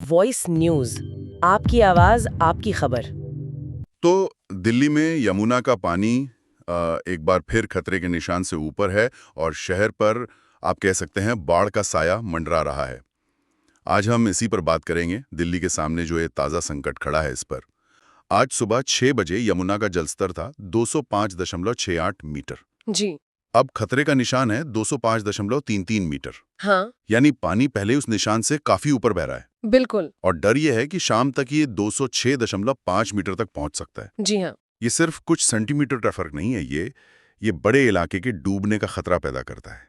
Voice news, आपकी आवाज आपकी खबर। तो दिल्ली में यमुना का पानी एक बार फिर खतरे के निशान से ऊपर है और शहर पर आप कह सकते हैं बाढ़ का साया मंडरा रहा है। आज हम इसी पर बात करेंगे, दिल्ली के सामने जो ये ताज़ा संकट खड़ा है इस पर। आज सुबह 6 बजे यमुना का जलस्तर था 205.68 मीटर। जी अब खतरे का निशान है 205.33 मीटर। हाँ, यानी पानी पहले उस निशान से काफी ऊपर बह रहा है बिल्कुल। और डर ये है कि शाम तक ये 206.5 मीटर तक पहुंच सकता है। जी हाँ, ये सिर्फ कुछ सेंटीमीटर का फर्क नहीं है, ये बड़े इलाके के डूबने का खतरा पैदा करता है।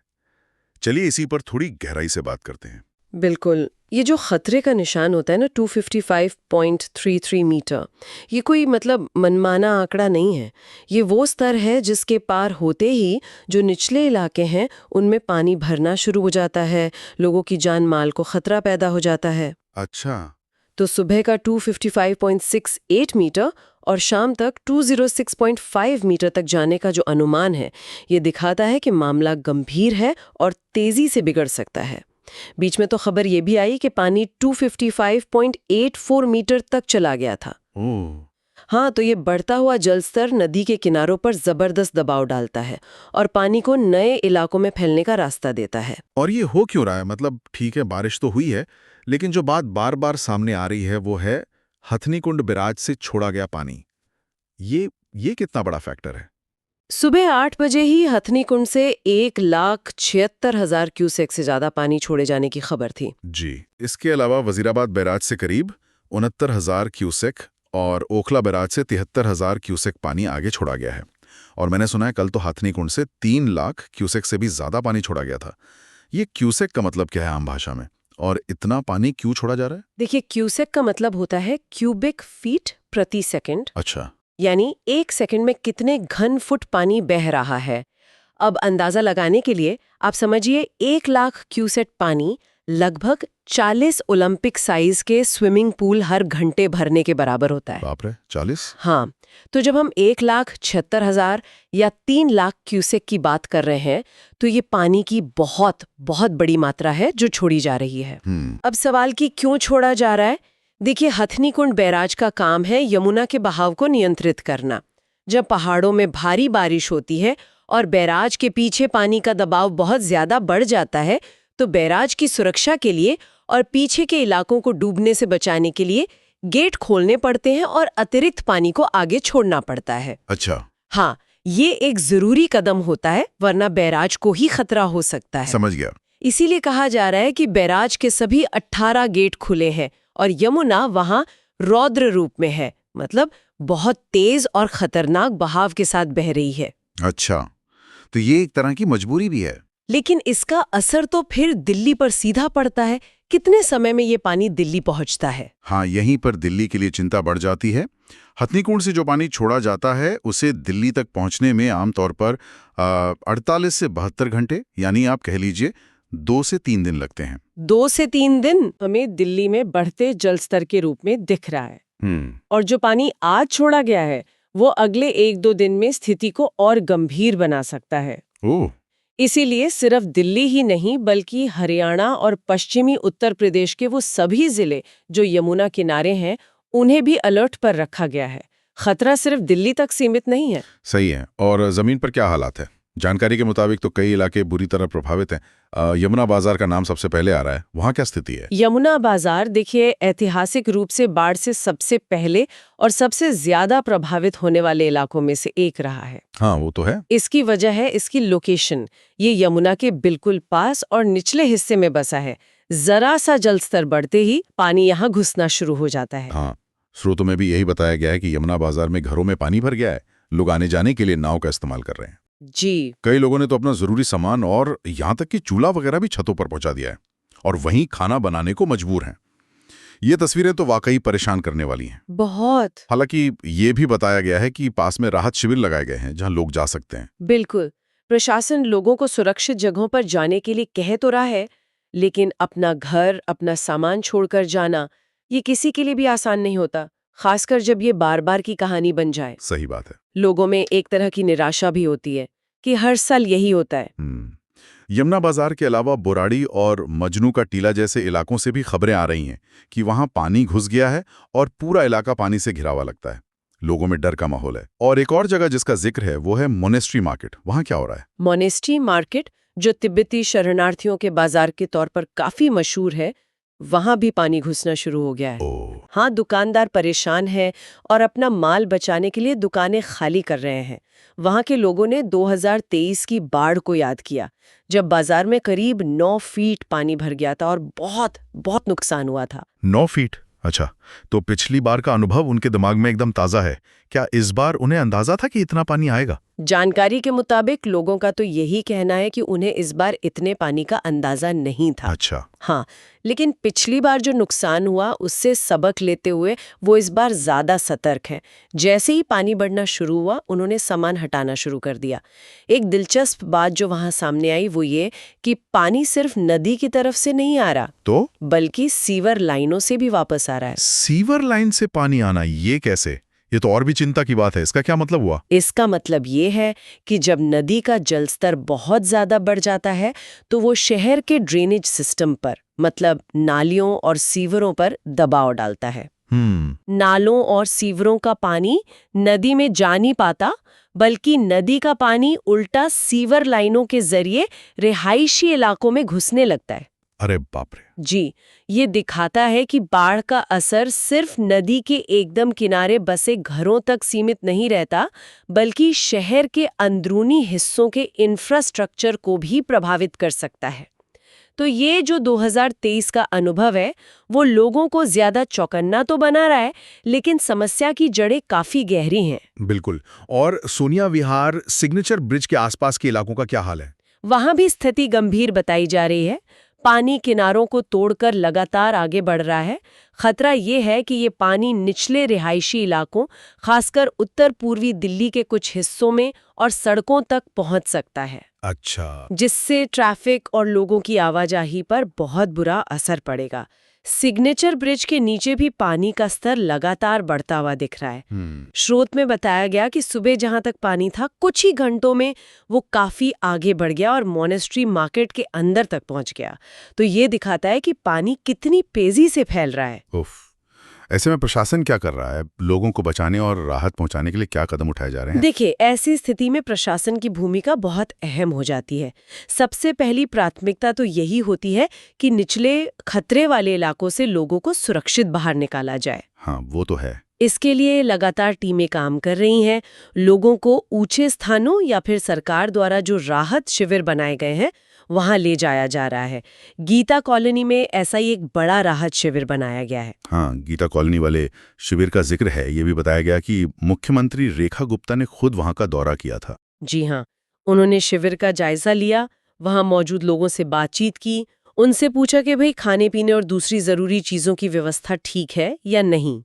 चलिए इसी पर थोड़ी गहराई से बात करते हैं। बिल्कुल। ये जो खतरे का निशान होता है ना 255.33 मीटर, ये कोई मतलब मनमाना आंकड़ा नहीं है। ये वो स्तर है जिसके पार होते ही जो निचले इलाके हैं उनमें पानी भरना शुरू हो जाता है, लोगों की जान माल को खतरा पैदा हो जाता है। अच्छा। तो सुबह का 255.68 मीटर और शाम तक 206.5 मीटर तक जाने का जो अनुमान है, ये दिखाता है कि मामला गंभीर है और तेजी से बिगड़ सकता है। बीच में तो खबर ये भी आई कि पानी 255.84 मीटर तक चला गया था। हाँ, तो ये बढ़ता हुआ जलस्तर नदी के किनारों पर जबरदस्त दबाव डालता है और पानी को नए इलाकों में फैलने का रास्ता देता है। और ये हो क्यों रहा है? मतलब ठीक है, बारिश तो हुई है, लेकिन जो बात बार बार सामने आ रही है वो है हथनीकुंड बैराज से छोड़ा गया पानी। ये कितना बड़ा फैक्टर है? सुबह 8 बजे ही हथनी कुंड से 1,76,000 क्यूसेक से ज्यादा पानी छोड़े जाने की खबर थी। जी। इसके अलावा वजीराबाद बैराज से करीब 69,000 क्यूसेक और ओखला बैराज से 73,000 क्यूसेक पानी आगे छोड़ा गया है। और मैंने सुना है कल तो हथनीकुंड से 3 लाख क्यूसेक से भी ज्यादा पानी छोड़ा गया था। ये क्यूसेक का मतलब क्या है आम भाषा में, और इतना पानी क्यों छोड़ा जा रहा है? देखिए, क्यूसेक का मतलब होता है क्यूबिक फीट प्रति सेकंड, अच्छा। यानी 1 सेकंड में कितने घन फुट पानी बह रहा है। अब अंदाजा लगाने के लिए आप समझिए 1 लाख क्यूसेक पानी लगभग 40 ओलंपिक साइज के स्विमिंग पूल हर घंटे भरने के बराबर होता है। बाप रे, 40? हाँ, तो जब हम 1,76,000 या 3 लाख क्यूसेक की बात कर रहे हैं, तो ये पानी की बहुत बहुत बड़ी मात्रा है जो छोड़ी जा रही है। अब सवाल कि क्यों छोड़ा जा रहा है? देखिए, हथनीकुंड बैराज का काम है यमुना के बहाव को नियंत्रित करना। जब पहाड़ों में भारी बारिश होती है और बैराज के पीछे पानी का दबाव बहुत ज्यादा बढ़ जाता है, तो बैराज की सुरक्षा के लिए और पीछे के इलाकों को डूबने से बचाने के लिए गेट खोलने पड़ते हैं और अतिरिक्त पानी को आगे छोड़ना पड़ता है। अच्छा, हाँ, ये एक जरूरी कदम होता है, वरना बैराज को ही खतरा हो सकता है। समझ गया। इसीलिए कहा जा रहा है कि बैराज के सभी 18 गेट खुले हैं और यमुना वहां रौद्र रूप में है, मतलब बहुत तेज और खतरनाक बहाव के साथ बह रही है। अच्छा, तो ये एक तरह की मजबूरी भी है। लेकिन इसका असर तो फिर दिल्ली पर सीधा पड़ता है। कितने समय में ये पानी दिल्ली पहुंचता है? हाँ, यहीं पर दिल्ली के लिए चिंता बढ़ जाती है। हथनीकुंड से जो पानी छोड़ा जाता है उसे दिल्ली तक पहुंचने में आमतौर पर 48 से 72 घंटे, यानी आप कह लीजिए 2 से 3 दिन लगते हैं। 2 से 3 दिन हमें दिल्ली में बढ़ते जलस्तर के रूप में दिख रहा है। और जो पानी आज छोड़ा गया है वो अगले 1-2 दिन में स्थिति को और गंभीर बना सकता है। ओह, इसीलिए सिर्फ दिल्ली ही नहीं बल्कि हरियाणा और पश्चिमी उत्तर प्रदेश के वो सभी जिले जो यमुना किनारे हैं उन्हें भी अलर्ट पर रखा गया है। खतरा सिर्फ दिल्ली तक सीमित नहीं है। सही है। और जमीन पर क्या हालात है? जानकारी के मुताबिक तो कई इलाके बुरी तरह प्रभावित हैं। यमुना बाजार का नाम सबसे पहले आ रहा है, वहाँ क्या स्थिति है? यमुना बाजार देखिए, ऐतिहासिक रूप से बाढ़ से सबसे पहले और सबसे ज्यादा प्रभावित होने वाले इलाकों में से एक रहा है। हाँ, वो तो है। इसकी वजह है इसकी लोकेशन। ये यमुना के बिल्कुल पास और निचले हिस्से में बसा है। जरा सा जलस्तर बढ़ते ही पानी यहाँ घुसना शुरू हो जाता है। हाँ, स्रोतों में भी यही बताया गया है कि यमुना बाजार में घरों में पानी भर गया है। लोग आने जाने के लिए नाव का इस्तेमाल कर रहे हैं। जी, कई लोगों ने तो अपना जरूरी सामान और यहाँ तक कि चूल्हा वगैरह भी छतों पर पहुंचा दिया है और वहीं खाना बनाने को मजबूर हैं। ये तस्वीरें तो वाकई परेशान करने वाली हैं। बहुत। हालांकि ये भी बताया गया है कि पास में राहत शिविर लगाए गए हैं जहां लोग जा सकते हैं। बिल्कुल, प्रशासन लोगों को सुरक्षित जगहों पर जाने के लिए कह तो रहा है, लेकिन अपना घर, अपना सामान छोड़कर जाना, ये किसी के लिए भी आसान नहीं होता, खासकर जब ये बार-बार की कहानी बन जाए। सही बात है। लोगों में एक तरह की निराशा भी होती है कि हर साल यही होता है। यमुना बाजार के अलावा बोराड़ी और मजनू का टीला जैसे इलाकों से भी खबरें आ रही हैं कि वहां पानी घुस गया है और पूरा इलाका पानी से घिरा हुआ लगता है। लोगों में डर का माहौल है। और एक और जगह जिसका जिक्र है वो है मोनेस्ट्री मार्केट। वहां क्या हो रहा है? मोनेस्ट्री मार्केट, जो तिब्बती शरणार्थियों के बाजार के तौर पर काफी मशहूर है, वहां भी पानी घुसना शुरू हो गया है। हाँ, दुकानदार परेशान हैं और अपना माल बचाने के लिए दुकानें खाली कर रहे हैं। वहां के लोगों ने 2023 की बाढ़ को याद किया, जब बाजार में करीब 9 फीट पानी भर गया था और बहुत बहुत नुकसान हुआ था। 9 फीट? अच्छा, तो पिछली बार का अनुभव उनके दिमाग में एकदम ताज़ा है। क्या इस बार उन्हें अंदाजा था कि इतना पानी आएगा? जानकारी के मुताबिक लोगों का तो यही कहना है कि उन्हें इस बार इतने पानी का अंदाजा नहीं था। अच्छा। हाँ, लेकिन पिछली बार जो नुकसान हुआ उससे सबक लेते हुए वो इस बार ज्यादा सतर्क हैं। जैसे ही पानी बढ़ना शुरू हुआ, उन्होंने सामान हटाना शुरू कर दिया। एक दिलचस्प बात जो वहां सामने आई वो ये कि पानी सिर्फ नदी की तरफ से नहीं आ रहा, तो बल्कि सीवर लाइनों से भी वापस आ रहा है। सीवर लाइन से पानी आना, ये कैसे? ये तो और भी चिंता की बात है। इसका क्या मतलब हुआ? इसका मतलब ये है कि जब नदी का जलस्तर बहुत ज्यादा बढ़ जाता है तो वो शहर के ड्रेनेज सिस्टम पर, मतलब नालियों और सीवरों पर दबाव डालता है। नालों और सीवरों का पानी नदी में जा नहीं पाता, बल्कि नदी का पानी उल्टा सीवर लाइनों के जरिए रिहायशी इलाकों में घुसने लगता है। अरे बाप रे! जी, ये दिखाता है कि बाढ़ का असर सिर्फ नदी के एकदम किनारे बसे घरों तक सीमित नहीं रहता, बल्कि शहर के अंदरूनी हिस्सों के इंफ्रास्ट्रक्चर को भी प्रभावित कर सकता है। तो ये जो 2023 का अनुभव है, वो लोगों को ज्यादा चौकन्ना तो बना रहा है, लेकिन समस्या की जड़ें काफी गहरी हैं। बिल्कुल। और सोनिया विहार, सिग्नेचर ब्रिज के आसपास के इलाकों का क्या हाल है? वहां भी स्थिति गंभीर बताई जा रही है। पानी किनारों को तोड़कर लगातार आगे बढ़ रहा है। खतरा ये है कि ये पानी निचले रिहायशी इलाकों, खासकर उत्तर पूर्वी दिल्ली के कुछ हिस्सों में और सड़कों तक पहुंच सकता है। अच्छा। जिससे ट्रैफिक और लोगों की आवाजाही पर बहुत बुरा असर पड़ेगा। सिग्नेचर ब्रिज के नीचे भी पानी का स्तर लगातार बढ़ता हुआ दिख रहा है। स्रोत में बताया गया कि सुबह जहां तक पानी था, कुछ ही घंटों में वो काफी आगे बढ़ गया और मोनेस्ट्री मार्केट के अंदर तक पहुंच गया। तो ये दिखाता है कि पानी कितनी तेजी से फैल रहा है। उफ। ऐसे में प्रशासन क्या कर रहा है? लोगों को बचाने और राहत पहुंचाने के लिए क्या कदम उठाए जा रहे हैं? देखिए, ऐसी स्थिति में प्रशासन की भूमिका बहुत अहम हो जाती है। सबसे पहली प्राथमिकता तो यही होती है कि निचले खतरे वाले इलाकों से लोगों को सुरक्षित बाहर निकाला जाए। हाँ, वो तो है। इसके लिए लगातार टीमें काम कर रही हैं। लोगों को ऊंचे स्थानों या फिर सरकार द्वारा जो राहत शिविर बनाए गए हैं, वहां ले जाया जा रहा है। गीता कॉलोनी में ऐसा ही एक बड़ा राहत शिविर बनाया गया है। हाँ, गीता कॉलोनी वाले शिविर का जिक्र है। ये भी बताया गया कि मुख्यमंत्री रेखा गुप्ता ने खुद वहां का दौरा किया था। जी हाँ, उन्होंने शिविर का जायजा लिया, वहां मौजूद लोगों से बातचीत की, उनसे पूछा कि भाई खाने पीने और दूसरी जरूरी चीजों की व्यवस्था ठीक है या नहीं।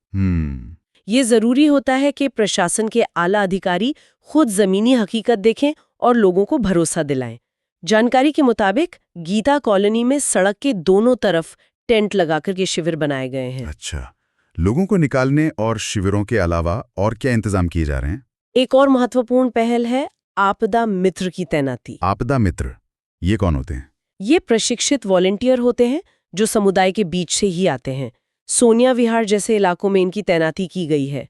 ये जरूरी होता है कि प्रशासन के आला अधिकारी खुद जमीनी हकीकत देखें और लोगों को भरोसा दिलाएं। जानकारी के मुताबिक गीता कॉलोनी में सड़क के दोनों तरफ टेंट लगाकर के शिविर बनाए गए हैं। अच्छा, लोगों को निकालने और शिविरों के अलावा और क्या इंतजाम किए जा रहे हैं? एक और महत्वपूर्ण पहल है आपदा मित्र की तैनाती। आपदा मित्र, ये कौन होते हैं? ये प्रशिक्षित वॉलंटियर होते हैं जो समुदाय के बीच से ही आते हैं। सोनिया विहार जैसे इलाकों में इनकी तैनाती की गई है।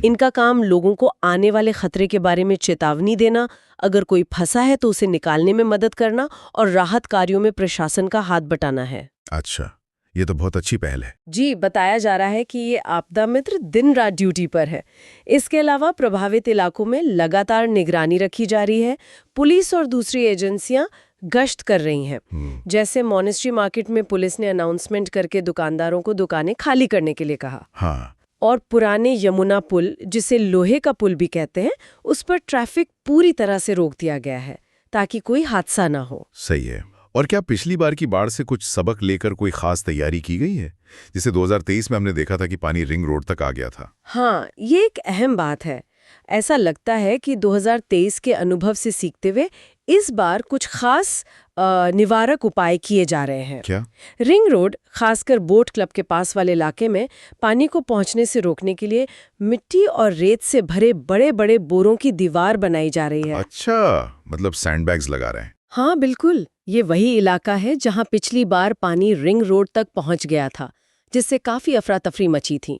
इनका काम लोगों को आने वाले खतरे के बारे में चेतावनी देना, अगर कोई फंसा है तो उसे निकालने में मदद करना और राहत कार्यों में प्रशासन का हाथ बटाना है। अच्छा, ये तो बहुत अच्छी पहल है। जी, बताया जा रहा है कि ये आपदा मित्र दिन रात ड्यूटी पर है। इसके अलावा प्रभावित इलाकों में लगातार निगरानी रखी जा रही है। पुलिस और दूसरी एजेंसियां गश्त कर रही हैं। जैसे मोनेस्ट्री मार्केट में पुलिस ने अनाउंसमेंट करके दुकानदारों को दुकानें खाली करने के लिए कहा। हाँ। और पुराने यमुना पुल, जिसे लोहे का पुल भी कहते हैं, उस पर ट्रैफिक पूरी तरह से रोक दिया गया है ताकि कोई हादसा ना हो। सही है। और क्या पिछली बार की बाढ़ से कुछ सबक लेकर कोई खास तैयारी की गई है? जिसे 2023 में हमने देखा था कि पानी रिंग रोड तक आ गया था। हाँ, ये एक अहम बात है। ऐसा लगता है कि 2023 के अनुभव से सीखते हुए इस बार कुछ खास निवारक उपाय किए जा रहे हैं। क्या? रिंग रोड, खासकर बोट क्लब के पास वाले इलाके में पानी को पहुंचने से रोकने के लिए मिट्टी और रेत से भरे बड़े बड़े बोरों की दीवार बनाई जा रही है। अच्छा, मतलब सैंडबैग्स लगा रहे हैं। हाँ बिल्कुल, ये वही इलाका है जहाँ पिछली बार पानी रिंग रोड तक पहुँच गया था, जिससे काफी अफरा तफरी मची थी।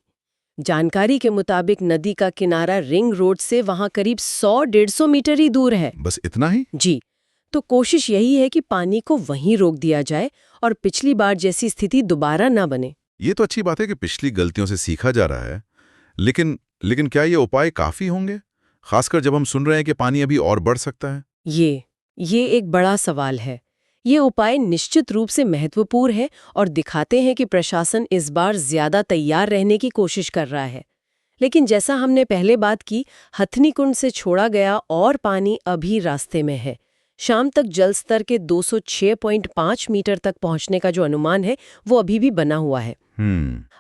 जानकारी के मुताबिक नदी का किनारा रिंग रोड से वहाँ करीब 100-150 मीटर ही दूर है। बस इतना ही? जी, तो कोशिश यही है कि पानी को वहीं रोक दिया जाए और पिछली बार जैसी स्थिति दोबारा ना बने। ये तो अच्छी बात है कि पिछली गलतियों से सीखा जा रहा है, लेकिन क्या ये उपाय काफी होंगे, खासकर जब हम सुन रहे हैं कि पानी अभी और बढ़ सकता है? ये एक बड़ा सवाल है। ये उपाय निश्चित रूप से महत्वपूर्ण है और दिखाते हैं कि प्रशासन इस बार ज्यादा तैयार रहने की कोशिश कर रहा है। लेकिन जैसा हमने पहले बात की, हथनी कुंड से छोड़ा गया और पानी अभी रास्ते में है। शाम तक जल स्तर के 206.5 मीटर तक पहुंचने का जो अनुमान है, वो अभी भी बना हुआ है।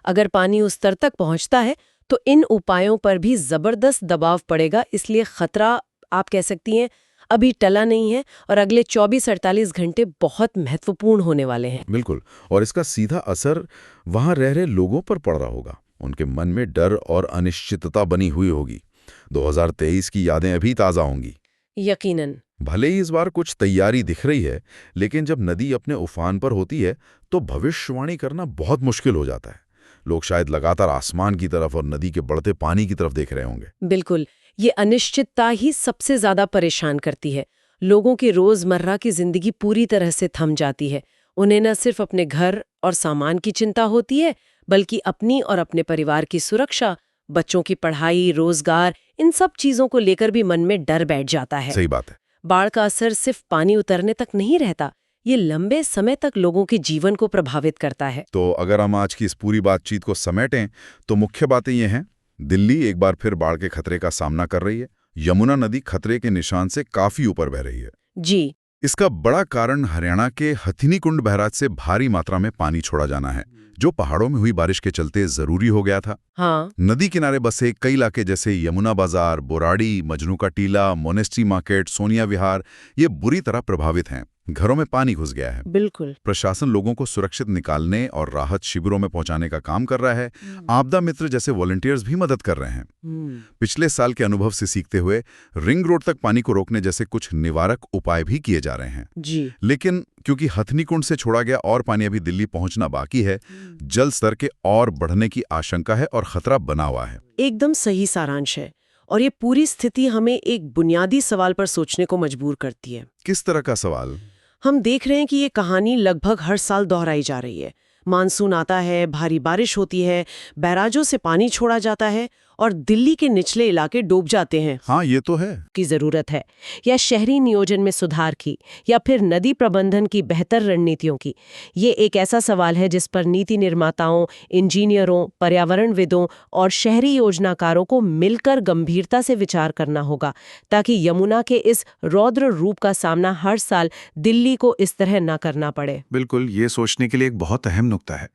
अगर पानी उस स्तर तक पहुंचता है तो इन उपायों पर भी जबरदस्त दबाव पड़ेगा, इसलिए खतरा, आप कह सकती हैं, अभी टला नहीं है और अगले 24-48 घंटे बहुत महत्वपूर्ण होने वाले हैं। बिल्कुल, और इसका सीधा असर वहां रह रहे लोगों पर पड़ रहा होगा। उनके मन में डर और अनिश्चितता बनी हुई होगी। 2023 की यादें अभी ताज़ा होंगी। यकीनन। भले ही इस बार कुछ तैयारी दिख रही है, लेकिन जब नदी अपने उफान पर होती है तो भविष्यवाणी करना बहुत मुश्किल हो जाता है। लोग शायद लगातार आसमान की तरफ और नदी के बढ़ते पानी की तरफ देख रहे होंगे। बिल्कुल, ये अनिश्चितता ही सबसे ज्यादा परेशान करती है। लोगों की रोजमर्रा की जिंदगी पूरी तरह से थम जाती है। उन्हें न सिर्फ अपने घर और सामान की चिंता होती है, बल्कि अपनी और अपने परिवार की सुरक्षा, बच्चों की पढ़ाई, रोजगार, इन सब चीजों को लेकर भी मन में डर बैठ जाता है। सही बात है। बाढ़ का असर सिर्फ पानी उतरने तक नहीं रहता, ये लंबे समय तक लोगों के जीवन को प्रभावित करता है। तो अगर हम आज की इस पूरी बातचीत को समेटें तो मुख्य बातें ये हैं। दिल्ली एक बार फिर बाढ़ के खतरे का सामना कर रही है। यमुना नदी खतरे के निशान से काफी ऊपर बह रही है। जी। इसका बड़ा कारण हरियाणा के हथिनी कुंड बैराज से भारी मात्रा में पानी छोड़ा जाना है, जो पहाड़ों में हुई बारिश के चलते जरूरी हो गया था। हाँ। नदी किनारे बसे कई इलाके जैसे यमुना बाजार, बोराड़ी, मजनू का टीला, मोनेस्ट्री मार्केट, सोनिया विहार, ये बुरी तरह प्रभावित हैं। घरों में पानी घुस गया है। बिल्कुल। प्रशासन लोगों को सुरक्षित निकालने और राहत शिविरों में पहुंचाने का काम कर रहा है। आपदा मित्र जैसे वॉलंटियर्स भी मदद कर रहे हैं। पिछले साल के अनुभव से सीखते हुए रिंग रोड तक पानी को रोकने जैसे कुछ निवारक उपाय भी किए जा रहे हैं। जी। लेकिन क्योंकि हथनी कुंड से छोड़ा गया और पानी अभी दिल्ली पहुंचना बाकी है, जल स्तर के और बढ़ने की आशंका है और खतरा बना हुआ है। एकदम सही सारांश है। और ये पूरी स्थिति हमें एक बुनियादी सवाल पर सोचने को मजबूर करती है। किस तरह का सवाल? हम देख रहे हैं कि ये कहानी लगभग हर साल दोहराई जा रही है। मानसून आता है, भारी बारिश होती है, बैराजों से पानी छोड़ा जाता है और दिल्ली के निचले इलाके डूब जाते हैं। हाँ, ये तो है। की जरूरत है, या शहरी नियोजन में सुधार की, या फिर नदी प्रबंधन की बेहतर रणनीतियों की। ये एक ऐसा सवाल है जिस पर नीति निर्माताओं, इंजीनियरों, पर्यावरणविदों और शहरी योजनाकारों को मिलकर गंभीरता से विचार करना होगा, ताकि यमुना के इस रौद्र रूप का सामना हर साल दिल्ली को इस तरह न करना पड़े। बिल्कुल, ये सोचने के लिए एक बहुत अहम नुक्ता है।